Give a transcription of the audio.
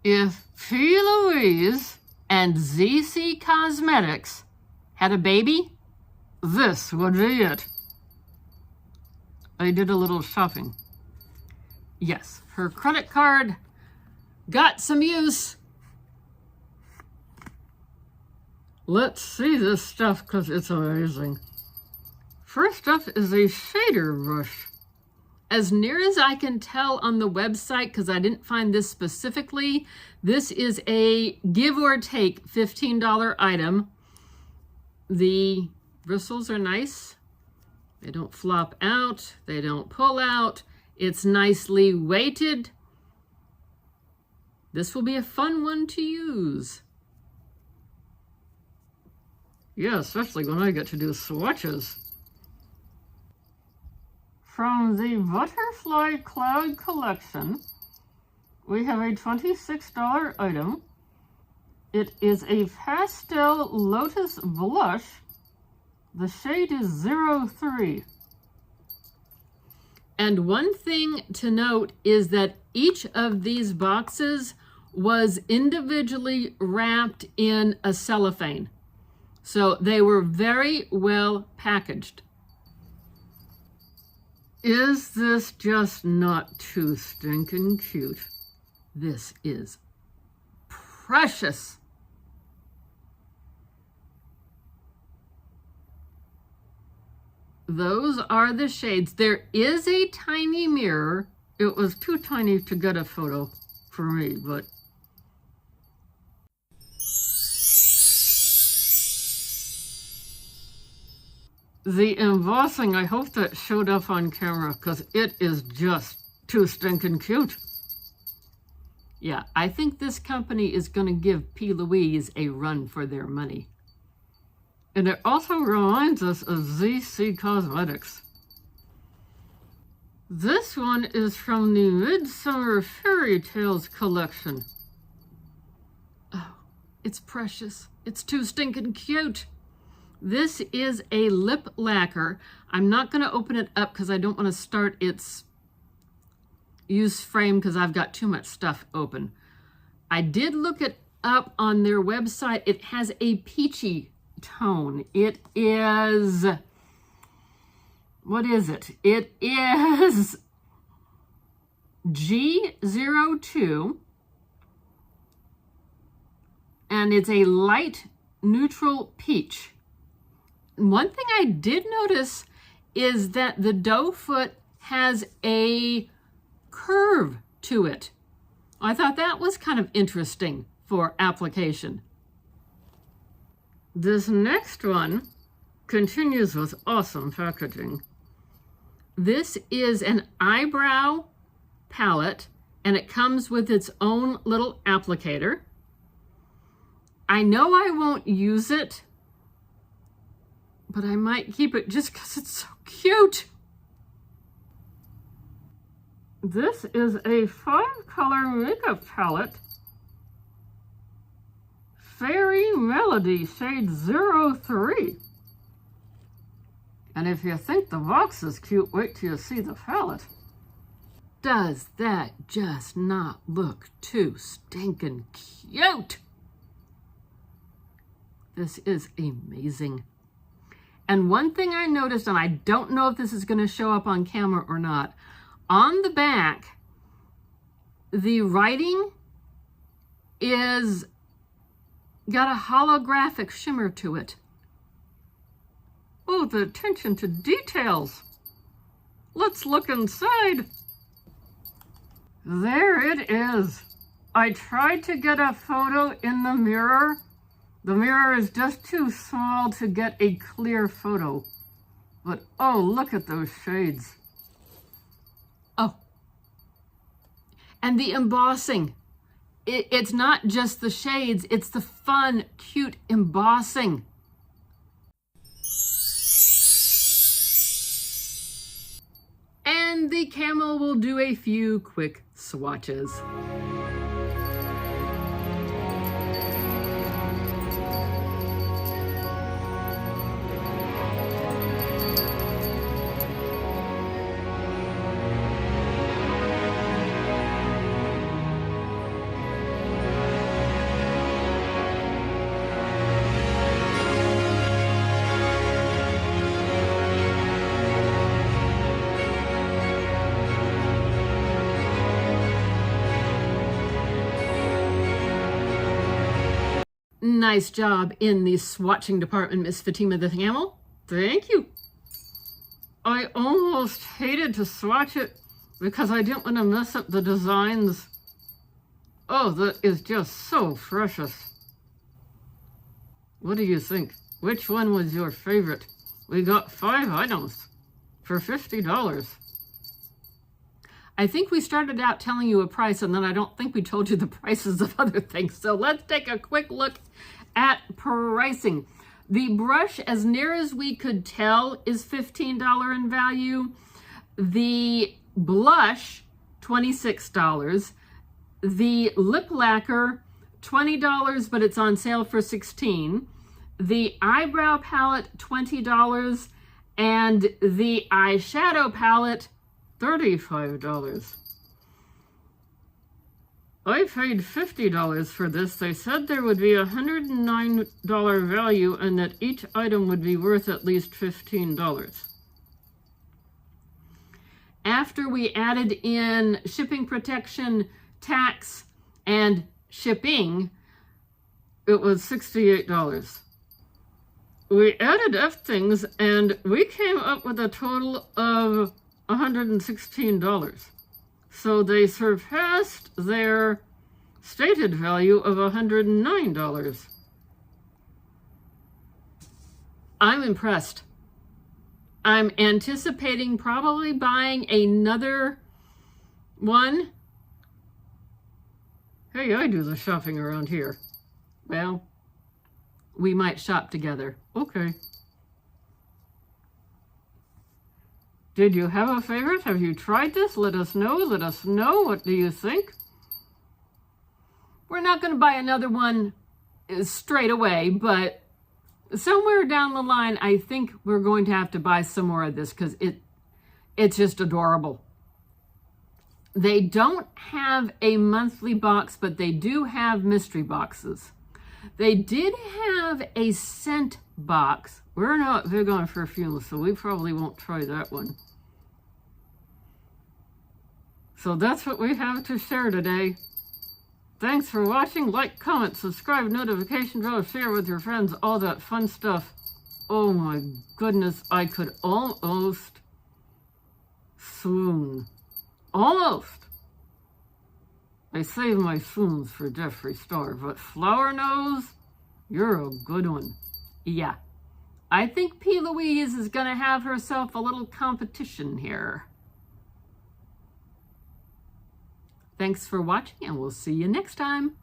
If P. Louise and ZeeSea Cosmetics had a baby, this would be it. I did a little shopping. Yes, her credit card got some use. Let's see this stuff because it's amazing. First up is a shader brush. As near as I can tell on the website, because I didn't find this specifically, this is a give or take $15 item. The bristles are nice. They don't flop out. They don't pull out. It's nicely weighted. This will be a fun one to use. Yeah, especially when I get to do swatches. From the Butterfly Cloud collection, we have a $26 item. It is a pastel lotus blush. The shade is 03. And one thing to note is that each of these boxes was individually wrapped in a cellophane. So they were very well packaged. Is this just not too stinking cute? This is precious. Those are the shades. There is a tiny mirror. It was too tiny to get a photo for me, but the embossing, I hope that showed up on camera because it is just too stinking cute. Yeah, I think this company is going to give P. Louise a run for their money. And it also reminds us of ZeeSea Cosmetics. This one is from the Midsummer Fairytales collection. Oh, it's precious. It's too stinking cute. This is a lip lacquer. I'm not going to open it up because I don't want to start its use frame because I've got too much stuff open. I did look it up on their website. It has a peachy tone. It is, what is it? It is G02 and it's a light neutral peach. One thing I did notice is that the doe foot has a curve to it. I thought that was kind of interesting for application. This next one continues with awesome packaging. This is an eyebrow palette and it comes with its own little applicator. I know I won't use it, but I might keep it just because it's so cute. This is a 5-color makeup palette. Fairy Melody, shade 03. And if you think the box is cute, wait till you see the palette. Does that just not look too stinking cute? This is amazing. And one thing I noticed, and I don't know if this is going to show up on camera or not, on the back, the writing is got a holographic shimmer to it. Oh, the attention to details. Let's look inside. There it is. I tried to get a photo in the mirror. The mirror is just too small to get a clear photo. But oh, look at those shades. Oh. And the embossing. It's not just the shades, it's the fun, cute embossing. And the camel will do a few quick swatches. Nice job in the swatching department, Miss Fatima the Camel. Thank you. I almost hated to swatch it because I didn't want to mess up the designs. Oh, that is just so precious. What do you think? Which one was your favorite? We got 5 items for $50. I think we started out telling you a price, and then I don't think we told you the prices of other things. So let's take a quick look at pricing. The brush, as near as we could tell, is $15 in value. The blush, $26. The lip lacquer, $20, but it's on sale for $16. The eyebrow palette, $20. And the eyeshadow palette, $35. I paid $50 for this. They said there would be a $109 value and that each item would be worth at least $15. After we added in shipping protection, tax, and shipping, it was $68. We added up things and we came up with a total of $116. So they surpassed their stated value of $109. I'm impressed. I'm anticipating probably buying another one. Hey, I do the shopping around here. Well, we might shop together. Okay. Did you have a favorite? Have you tried this? Let us know. Let us know. What do you think? We're not going to buy another one straight away, but somewhere down the line, I think we're going to have to buy some more of this because it's just adorable. They don't have a monthly box, but they do have mystery boxes. They did have a scent box. We're not big on perfume, so we probably won't try that one. So that's what we have to share today. Thanks for watching. Like, comment, subscribe, notification bell, share with your friends, all that fun stuff. Oh my goodness, I could almost swoon. Almost. I save my swoons for Jeffree Star, but flowerknows, you're a good one. Yeah. I think Louise is going to have herself a little competition here. Thanks for watching, and we'll see you next time.